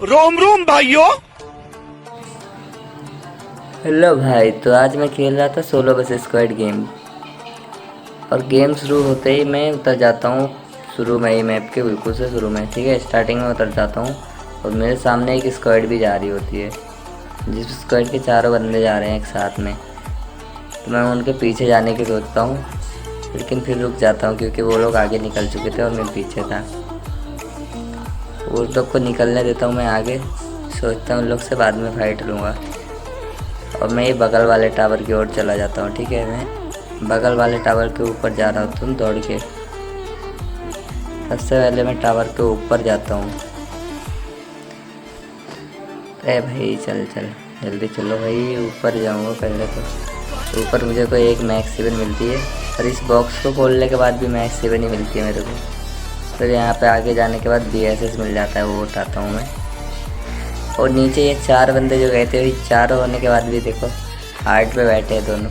रोम रोम भाइयों। हेलो भाई, तो आज मैं खेल रहा था सोलो बस स्क्वाड गेम। और गेम शुरू होते ही मैं उतर जाता हूँ शुरू में ही, मैप के बिल्कुल से शुरू में, ठीक है, स्टार्टिंग में उतर जाता हूँ। और मेरे सामने एक स्क्वाड भी जा रही होती है, जिस स्क्वाड के चारों बंदे जा रहे हैं एक साथ में। तो मैं उनके पीछे जाने की सोचता हूँ, लेकिन फिर रुक जाता हूँ क्योंकि वो लोग आगे निकल चुके थे और मैं पीछे था। उस लोग को निकलने देता हूँ मैं आगे, सोचता हूँ उन लोग से बाद में फाइट लूँगा। और मैं ये बगल वाले टावर की ओर चला जाता हूँ, ठीक है। मैं बगल वाले टावर के ऊपर जा रहा हूँ दौड़ के। सबसे पहले मैं टावर के ऊपर जाता हूँ। अरे भाई चल चल जल्दी चलो भाई, ऊपर जाऊँगा पहले। तो ऊपर मुझे कोई एक मैक्स 7 मिलती है, और इस बॉक्स को खोलने के बाद भी मैक्स 7 ही मिलती है मेरे को। फिर यहाँ पे आगे जाने के बाद BSS मिल जाता है, वो उठाता हूँ मैं। और नीचे ये 4 बंदे जो गए थे, वही 4 होने के बाद भी देखो हार्ट पे बैठे हैं दोनों।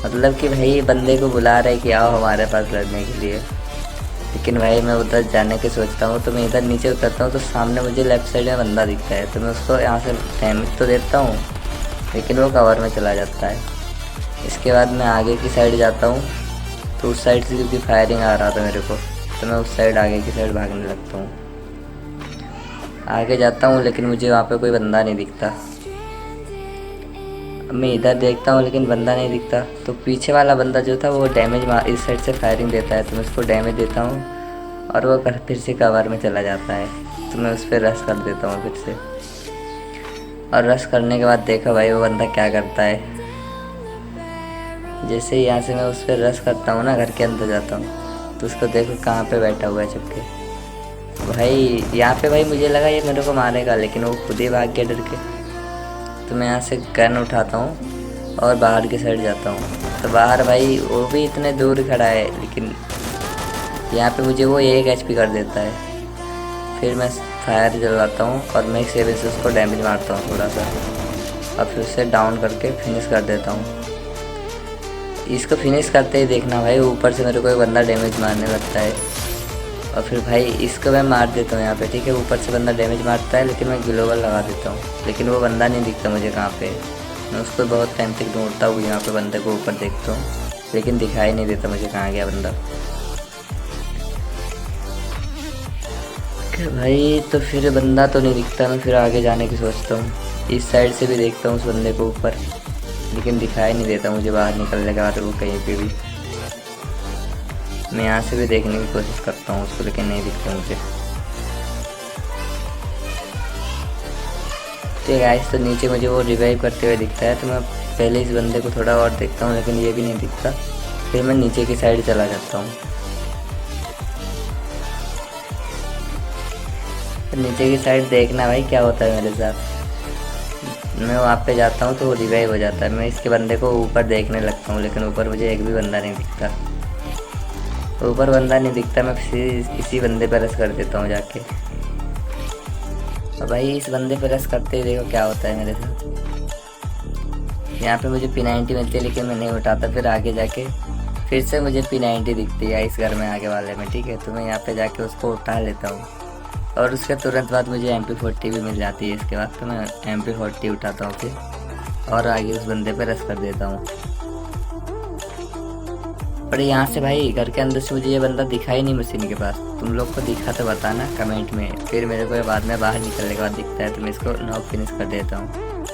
मतलब कि भाई बंदे को बुला रहे कि आओ हमारे पास लड़ने के लिए। लेकिन भाई मैं उधर जाने की सोचता हूँ, तो मैं इधर नीचे उतरता हूँ तो सामने मुझे लेफ़्ट साइड में बंदा दिखता है। तो मैं उसको यहाँ से डैमेज तो देता हूँ, लेकिन वो कवर में चला जाता है। इसके बाद मैं आगे की साइड जाता हूँ, तो उस साइड से क्योंकि फायरिंग आ रहा था मेरे को, तो मैं उस साइड आगे की साइड भागने लगता हूँ। आगे जाता हूँ लेकिन मुझे वहाँ पे कोई बंदा नहीं दिखता। अब मैं इधर देखता हूँ लेकिन बंदा नहीं दिखता। तो पीछे वाला बंदा जो था वो डैमेज इस साइड से फायरिंग देता है, तो मैं उसको डैमेज देता हूँ और वो फिर से कवर में चला जाता है। तो मैं उस पर रश कर देता हूँ फिर से। और रश करने के बाद देखो भाई वो बंदा क्या करता है। जैसे ही यहाँ से मैं उस पर रश करता हूँ ना, घर के अंदर जाता हूँ, तो उसको देखो कहाँ पे बैठा हुआ है चुपके। भाई यहाँ पे भाई मुझे लगा ये मेरे को मारेगा, लेकिन वो खुद ही भाग गया डर के। तो मैं यहाँ से गन उठाता हूँ और बाहर की साइड जाता हूँ। तो बाहर भाई वो भी इतने दूर खड़ा है, लेकिन यहाँ पे मुझे वो 1 HP कर देता है। फिर मैं फायर जलाता हूँ और मैं से उसको डैमेज मारता हूँ थोड़ा सा, और फिर उसे डाउन करके फिनिश कर देता हूँ। इसको फिनिश करते ही देखना भाई ऊपर से मेरे को एक बंदा डैमेज मारने लगता है, और फिर भाई इसको मैं मार देता हूँ यहाँ पे, ठीक है। ऊपर से बंदा डैमेज मारता है, लेकिन मैं ग्लोबल लगा देता हूँ, लेकिन वो बंदा नहीं दिखता मुझे कहाँ पे। मैं उसको बहुत टाइम तक ढूंढता हूँ, यहाँ पे बंदे को ऊपर देखता हूँ, लेकिन दिखाई नहीं देता मुझे कहाँ गया बंदा। भाई तो फिर बंदा तो नहीं दिखता, मैं फिर आगे जाने की सोचता हूँ। इस साइड से भी देखता हूँ उस बंदे को ऊपर, लेकिन दिखाई नहीं देता मुझे बाहर निकलने के बाद वो कहीं पे भी। मैं यहाँ से भी देखने की कोशिश करता हूँ उसको, लेकिन नहीं दिखता मुझे। तो गाइस, तो नीचे मुझे वो रिवाइव करते हुए दिखता है, तो मैं पहले इस बंदे को थोड़ा और देखता हूँ, लेकिन ये भी नहीं दिखता। फिर मैं नीचे की साइड चला जाता हूँ। तो नीचे की साइड देखना भाई क्या होता है मेरे साथ। मैं वहाँ पे जाता हूँ तो वो रिवाइव हो जाता है। मैं इसके बंदे को ऊपर देखने लगता हूँ, लेकिन ऊपर मुझे एक भी बंदा नहीं दिखता। ऊपर बंदा नहीं दिखता, मैं इसी बंदे पर रश कर देता हूँ जाके। और भाई इस बंदे पर रश करते ही देखो क्या होता है मेरे साथ। यहाँ पे मुझे P90 मिलती है, लेकिन मैं नहीं उठाता। फिर आगे जाके फिर से मुझे P90 दिखती है इस घर में आगे वाले में, ठीक है। तो मैं यहाँ पे जाके उसको उठा लेता हूँ, और उसके तुरंत बाद मुझे MP40 भी मिल जाती है इसके बाद। तो मैं MP40 उठाता हूँ फिर, और आगे उस बंदे पर रश कर देता हूँ। पर यहाँ से भाई घर के अंदर से मुझे ये बंदा दिखा ही नहीं मशीन के पास। तुम लोग को दिखा तो बताना कमेंट में। फिर मेरे को बाद में बाहर निकलने के बाद दिखता है, तो मैं इसको नॉक फिनिश कर देता हूँ।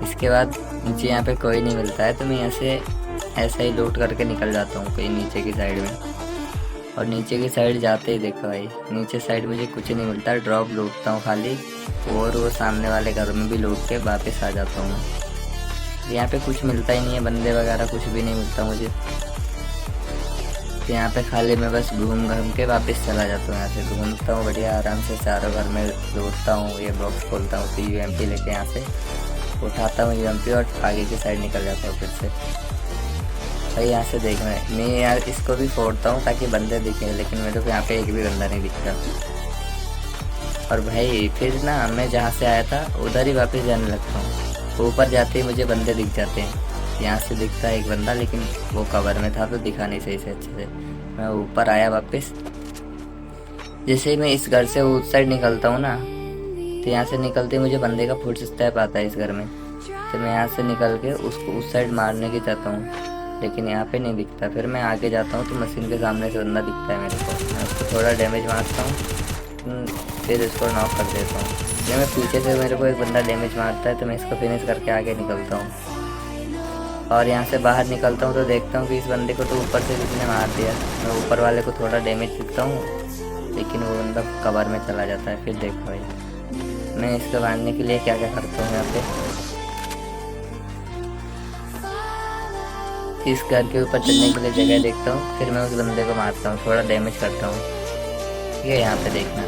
इसके बाद मुझे यहाँ पे कोई नहीं मिलता है, तो मैं यहाँ से ऐसा ही लूट करके निकल जाता हूँ कहीं नीचे की साइड में। और नीचे की साइड जाते ही देखो भाई नीचे साइड मुझे कुछ नहीं मिलता, ड्रॉप लूटता हूँ खाली, और वो सामने वाले घर में भी लूट के वापस आ जाता हूँ। यहाँ पे कुछ मिलता ही नहीं है, बंदे वगैरह कुछ भी नहीं मिलता मुझे। तो यहाँ पे खाली मैं बस घूम घूम के वापस चला जाता हूँ। यहाँ से घूमता हूँ बढ़िया आराम से, चारों घर में लूटता हूँ, ये बॉक्स खोलता हूँ, फिर UMP लेके यहाँ से उठाता हूँ UMP, और आगे की साइड निकल जाता हूँ फिर से। भाई यहाँ से देखना है, मैं यार इसको भी फोड़ता हूँ ताकि बंदे दिखें, लेकिन मेरे को यहाँ पे एक भी बंदा नहीं दिखता। और भाई फिर ना मैं जहाँ से आया था उधर ही वापस जाने लगता हूँ। ऊपर जाते ही मुझे बंदे दिख जाते हैं। यहाँ से दिखता है एक बंदा, लेकिन वो कवर में था तो दिखा नहीं सही से अच्छे से। मैं ऊपर आया वापस। जैसे ही मैं इस घर से उस साइड निकलता हूँ ना, तो यहाँ से निकलते ही मुझे बंदे का फुट स्टेप आता है इस घर में। तो मैं यहाँ से निकल के उसको उस साइड मारने की चाहता हूँ, लेकिन यहाँ पे नहीं दिखता। फिर मैं आगे जाता हूँ तो मशीन के सामने से बंदा दिखता है मेरे को। मैं उसको थोड़ा डैमेज मारता हूँ, फिर इसको नॉक कर देता हूँ। जब मैं पीछे से मेरे को एक बंदा डैमेज मारता है तो मैं इसको फिनिश करके आगे निकलता हूँ। और यहाँ से बाहर निकलता हूँ तो देखता हूँ कि इस बंदे को तो ऊपर से किसी ने मार दिया। मैं ऊपर वाले को थोड़ा डैमेज देता हूँ, लेकिन वो बंदा कवर में चला जाता है। फिर देखो भाई मैं इसको मारने के लिए क्या क्या करता हूँ। यहाँ पे इस घर के ऊपर चढ़ने के लिए जगह देखता हूँ, फिर मैं उस बंदे को मारता हूँ, थोड़ा डैमेज करता हूँ। ठीक है, यहाँ पे देखना।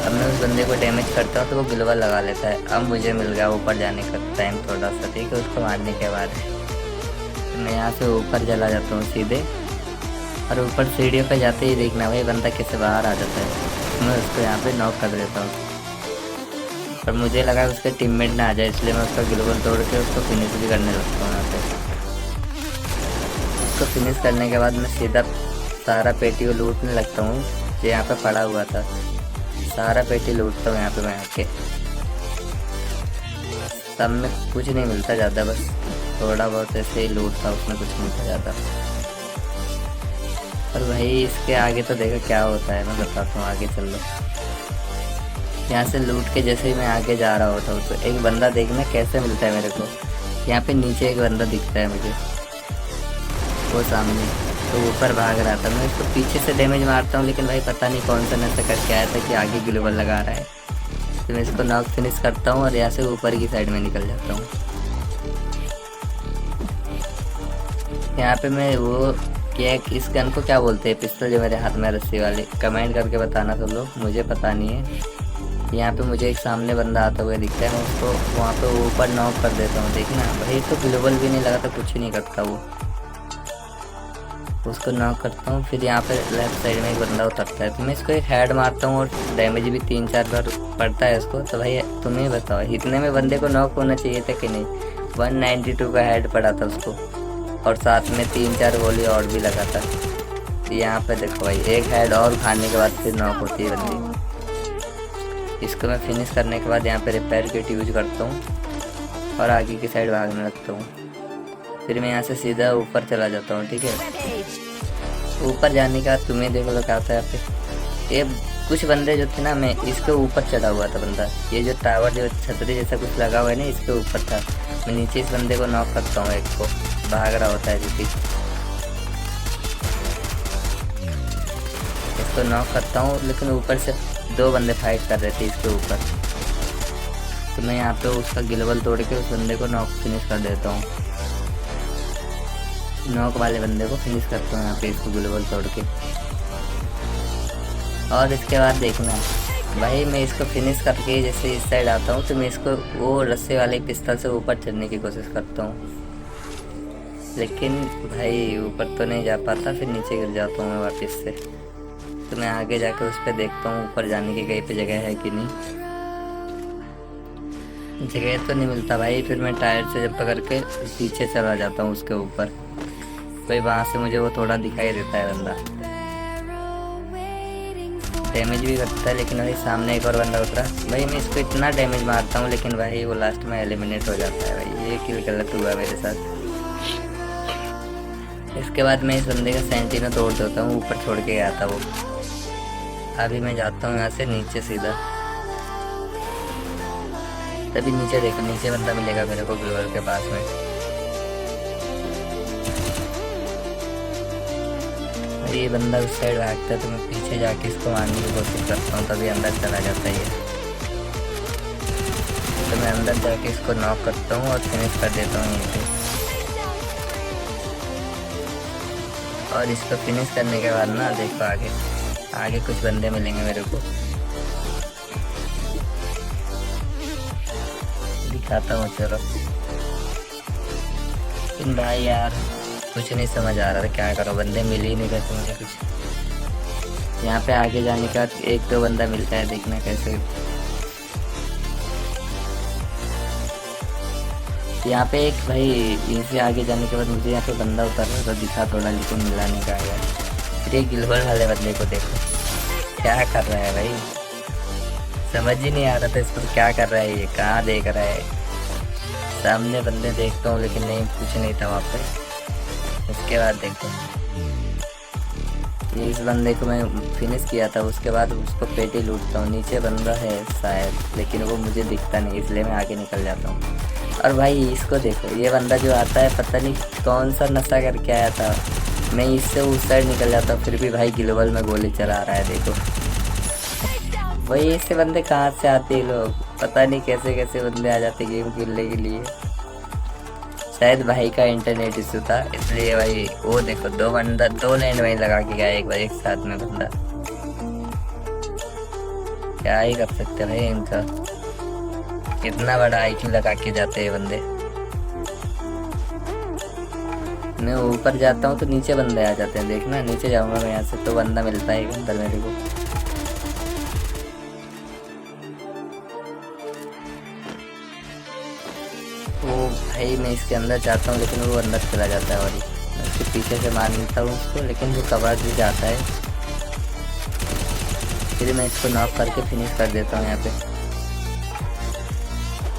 अब मैं उस बंदे को डैमेज करता हूँ तो वो गिलवा लगा लेता है। अब मुझे मिल गया ऊपर जाने का टाइम थोड़ा सा। ठीक है, उसको मारने के बाद तो मैं यहाँ से ऊपर चला जाता हूँ सीधे। और ऊपर सीढ़ियों पे जाते ही देखना भाई बंदा कैसे बाहर आ जाता है। मैं उसको यहाँ पे नॉक कर देता हूँ, पर मुझे लगा उसके टीममेट ना आ जाए, इसलिए मैं उसका गिलबल तोड़ के उसको फिनिश भी करने लगता हूँ। यहाँ पे उसको फिनिश करने के बाद मैं सीधा सारा पेटी को लूटने लगता हूँ जो यहाँ पे पड़ा हुआ था। सारा पेटी लूटता हूँ यहाँ पे मैं आके। तब में कुछ नहीं मिलता ज़्यादा, बस थोड़ा बहुत ऐसे ही लूट था, उसमें कुछ नहीं था ज़्यादा। और भाई इसके आगे तो देखो क्या होता है, मैं बताता हूँ, आगे चल लो। यहाँ से लूट के जैसे ही मैं आगे जा रहा होता हूँ तो एक बंदा देखना कैसे मिलता है मेरे को। यहाँ पे नीचे एक बंदा दिखता है मुझे, वो सामने, तो ऊपर भाग रहा था। मैं उसको पीछे से डैमेज मारता हूँ, लेकिन भाई पता नहीं कौन सा नशा करके आया था कि आगे ग्लोबल लगा रहा है। तो मैं इसको नॉक फिनिश करता हूँ और यहाँ से ऊपर की साइड में निकल जाता हूँ। यहाँ पे मैं वो क्या, इस गन को क्या बोलते हैं, पिस्तौल जो मेरे हाथ में रस्सी वाली, कमेंट करके बताना सब लोग, मुझे पता नहीं है। यहाँ पे मुझे एक सामने बंदा आता हुआ दिखता है, मैं उसको वहाँ पे ऊपर नॉक कर देता हूँ। देखना भाई तो ग्लोबल भी नहीं लगा तो कुछ नहीं करता वो। उसको नॉक करता हूँ, फिर यहाँ पे लेफ्ट साइड में एक बंदा उतरता है तो मैं इसको एक हेड मारता हूँ और डैमेज भी 3-4 बार पड़ता है उसको। तो भाई तुम ही बताओ इतने में बंदे को नॉक होना चाहिए था कि नहीं। 192 का हेड पड़ा था उसको, और साथ में 3-4 गोली और भी लगा था। तो यहाँ पे देखो भाई एक हेड और खाने के बाद फिर नॉक होती है बंदी। इसको मैं फिनिश करने के बाद यहाँ पे रिपेयर किट यूज करता हूँ और आगे की साइड भागने लगता हूँ। फिर मैं यहाँ से सीधा ऊपर चला जाता हूँ। ठीक है, ऊपर जाने के बाद तुम्हें देखो तो क्या होता है यहाँ पे। ये कुछ बंदे जो थे ना, मैं इसके ऊपर चढ़ा हुआ था बंदा, ये जो टावर जो छतरी जैसा कुछ लगा हुआ है ना, इसके ऊपर था। मैं नीचे इस बंदे को नॉक करता हूँ, एक को भाग रहा होता है क्योंकि इसको नॉक करता हूँ, लेकिन ऊपर से 2 बंदे फाइट कर रहे थे इसके ऊपर। तो मैं यहाँ पे उसका गिलबल तोड़ के उस बंदे को नॉक फिनिश कर देता हूँ। नॉक वाले बंदे को फिनिश करता हूँ यहाँ पे इसको गिलबल तोड़ के। और इसके बाद देखना भाई मैं इसको फिनिश करके जैसे इस साइड आता हूँ तो मैं इसको वो रस्से वाले पिस्तौल से ऊपर चढ़ने की कोशिश करता हूँ, लेकिन भाई ऊपर तो नहीं जा पाता, फिर नीचे गिर जाता हूँ मैं वापस से। तो मैं आगे जाकर उस पर देखता हूँ ऊपर जाने की कहीं पे जगह है कि नहीं। जगह तो नहीं मिलता भाई, फिर मैं टायर से जब पकड़ के पीछे चला जाता हूँ उसके ऊपर। भाई वहाँ से मुझे वो थोड़ा दिखाई देता है बंदा, डैमेज भी करता है, लेकिन भाई सामने एक और बंदा उतरा। भाई मैं इसको इतना डैमेज मारता हूँ, लेकिन भाई वो लास्ट में एलिमिनेट हो जाता है। भाई ये किल गलत हुआ मेरे साथ। इसके बाद मैं इस बंदे का सेंटिनो तोड़ देता हूँ, ऊपर छोड़ के गया था वो। अभी मैं जाता हूँ यहाँ से नीचे सीधा, तभी नीचे देखो, नीचे बंदा मिलेगा मेरे को ग्लोबल के पास में। ये बंदा उस साइड भागता है तो मैं पीछे जाके इसको मारने की कोशिश करता हूँ, तभी अंदर चला जाता है ये। तो मैं अंदर जाके इसको नॉक करता हूँ और फिनिश कर देता हूँ यहीं पे। और इसको फिनिश करने के बाद ना देखो आगे कुछ बंदे मिलेंगे मेरे को, दिखाता हूँ चलो। लेकिन भाई यार कुछ नहीं समझ आ रहा था क्या करो, बंदे मिल ही नहीं रहे थे मुझे कुछ। यहाँ पे आगे जाने के बाद 1-2 बंदा मिलता है, देखना कैसे। यहाँ पे एक भाई इनसे आगे जाने के बाद मुझे यहाँ पे बंदा उतर रहा था, दिखा थोड़ा, लेकिन मिला नहीं का यार। फिर ये गिलबल वाले बंदे को देखो क्या कर रहा है भाई, समझ ही नहीं आ रहा था इसको क्या कर रहा है, ये कहाँ देख रहा है। सामने बंदे देखता हूँ लेकिन नहीं, कुछ नहीं था वहाँ पे। उसके बाद देखो ये इस बंदे को मैं फिनिश किया था, उसके बाद उसको पेटी लूटता हूँ। नीचे बंदा है शायद, लेकिन वो मुझे दिखता नहीं, इसलिए मैं आगे निकल जाता हूँ। और भाई इसको देखो, ये बंदा जो आता है पता नहीं कौन सा नशा करके आया था। मैं इससे उस साइड निकल जाता हूँ, फिर भी भाई ग्लोबल में गोली चला रहा है। देखो भाई ऐसे बंदे कहाँ से आते हैं लोग, पता नहीं कैसे कैसे बंदे आ जाते गेम खेलने के लिए। शायद भाई का इंटरनेट इशू था इसलिए। भाई वो देखो, दो लैंड वहीं लगा के गया एक बार एक साथ में बंदा। क्या ही कर सकते भाई इनका, कितना बड़ा आईक्यू लगा के जाते हैं बंदे। मैं ऊपर जाता हूँ तो नीचे बंदे आ जाते हैं। देखना नीचे जाऊंगा मैं यहाँ से तो बंदा मिलता है एक अंदर मेरे को। वो भाई मैं इसके अंदर जाता हूँ लेकिन वो अंदर चला जाता है। और मैं उसके पीछे से मार लेता हूँ उसको, लेकिन वो कवर भी जाता है। फिर मैं इसको नॉक करके फिनिश कर देता हूँ यहाँ पे।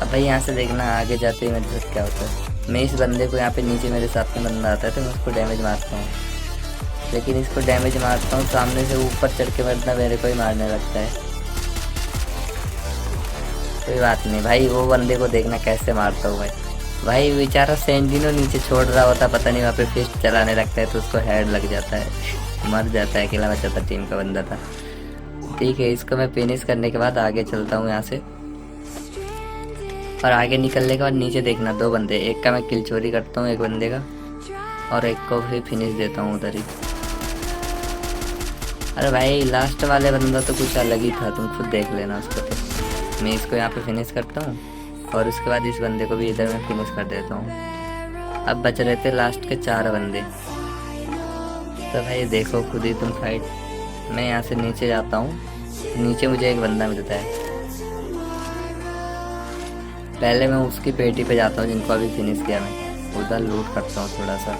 अब भाई यहाँ से देखना आगे जाते ही मेरे साथ क्या होता है। मैं इस बंदे को यहाँ पे नीचे मेरे साथ में बंदा आता है तो मैं उसको डैमेज मारता हूँ, लेकिन इसको डैमेज मारता हूँ सामने से ऊपर चढ़ के बंदा मेरे को ही मारने लगता है। कोई बात नहीं भाई, वो बंदे को देखना कैसे मारता हूँ भाई बेचारा सेंटिनो नीचे छोड़ रहा होता, पता नहीं वहाँ पे फिस्ट चलाने लगता है तो उसको हेड लग जाता है, मर जाता है। अकेला बचा था, टीम का बंदा था। ठीक है, इसको मैं फिनिश करने के बाद आगे चलता हूँ यहाँ से। और आगे निकलने के बाद नीचे देखना दो बंदे, एक का मैं किल चोरी करता हूँ एक बंदे का, और एक को फिर फिनिश देता हूँ उधर ही। अरे भाई लास्ट वाले बंदा तो कुछ अलग ही था, तुम खुद देख लेना उसको। तो मैं इसको यहाँ पे फिनिश करता हूँ और उसके बाद इस बंदे को भी इधर में फिनिश कर देता हूँ। अब बच रहे थे लास्ट के 4 बंदे। तो भाई देखो खुद ही तुम फाइट। मैं यहाँ से नीचे जाता हूँ, नीचे मुझे एक बंदा मिलता है। पहले मैं उसकी पेटी पे जाता हूँ जिनको अभी फिनिश किया, मैं उधर लूट करता हूँ थोड़ा सा।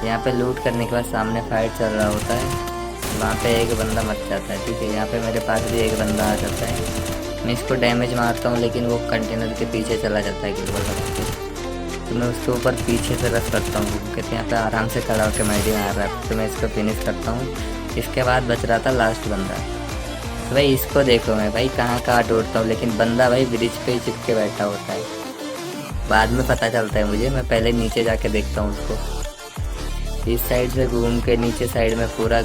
यहाँ पे लूट करने के बाद सामने फाइट चल रहा होता है, वहाँ पे एक बंदा मर जाता है। ठीक है, यहाँ पे मेरे पास भी एक बंदा आ जाता है। मैं इसको डैमेज मारता हूँ लेकिन वो कंटेनर के पीछे चला जाता है ग्लोबल लगा के। तो मैं उसके ऊपर पीछे से रश करता हूँ, कहते यहाँ पे आराम से खड़ा होकर मैडी मार रहा है। तो मैं इसको फिनिश करता हूँ। इसके बाद बच रहा था लास्ट बंदा। तो भाई इसको देखो, मैं भाई कहाँ कहाँ ढूंढता हूँ लेकिन बंदा भाई ब्रिज पे ही चिपके बैठा होता है। बाद में पता चलता है मुझे, मैं पहले नीचे जाके देखता हूँ उसको। इस साइड से घूम के नीचे साइड में पूरा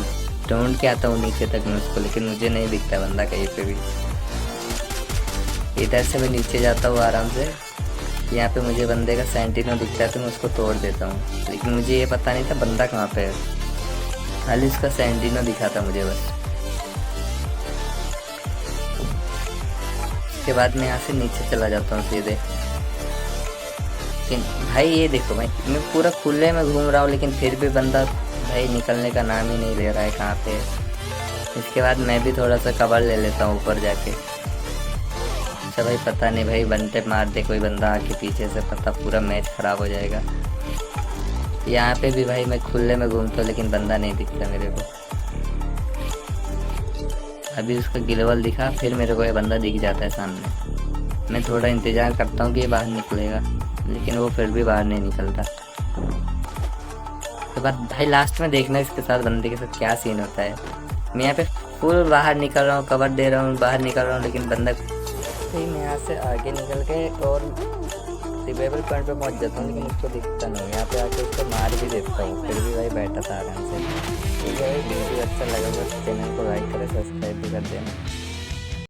ढूंढ के आता हूँ नीचे तक मैं उसको, लेकिन मुझे नहीं दिखता बंदा कहीं पे भी। इधर से मैं नीचे जाता हूँ आराम से। यहाँ पे मुझे बंदे का सेंटिनो दिखता है तो मैं उसको तोड़ देता हूँ, लेकिन मुझे ये पता नहीं था बंदा कहाँ पे है, खाली उसका सेंटिनो दिखा था मुझे बस। उसके बाद मैं यहाँ से नीचे चला जाता हूँ सीधे। भाई ये देखो भाई, मैं पूरा खुले में घूम रहा हूँ लेकिन फिर भी बंदा भाई निकलने का नाम ही नहीं ले रहा है कहाँ पे। इसके बाद मैं भी थोड़ा सा कवर ले लेता हूँ ऊपर जाके। अच्छा भाई पता नहीं भाई, बनते मार दे कोई बंदा आके पीछे से, पता पूरा मैच खराब हो जाएगा। यहाँ पे भी भाई मैं खुले में घूमता हूँ लेकिन बंदा नहीं दिखता मेरे को। अभी उसका ग्लोबल दिखा, फिर मेरे को ये बंदा दिख जाता है सामने। मैं थोड़ा इंतज़ार करता हूँ कि ये बाहर निकलेगा, लेकिन वो फिर भी बाहर नहीं निकलता। तो बाद भाई लास्ट में देखना इसके साथ बंदे के साथ क्या सीन होता है। मैं यहाँ पे फुल बाहर निकल रहा हूँ, कवर दे रहा हूँ, बाहर निकल रहा हूँ, लेकिन बंदा भाई मैं यहाँ से आगे निकल के और रिवाइवल पॉइंट पे पहुँच जाता हूँ, लेकिन उसको दिखता नहीं। यहाँ पे आके उसको मार भी देता हूँ, फिर भी भाई बैठा था आराम से। ठीक है भाई, वीडियो अच्छा लगा तो चैनल को लाइक करें, सब्सक्राइब भी कर देना।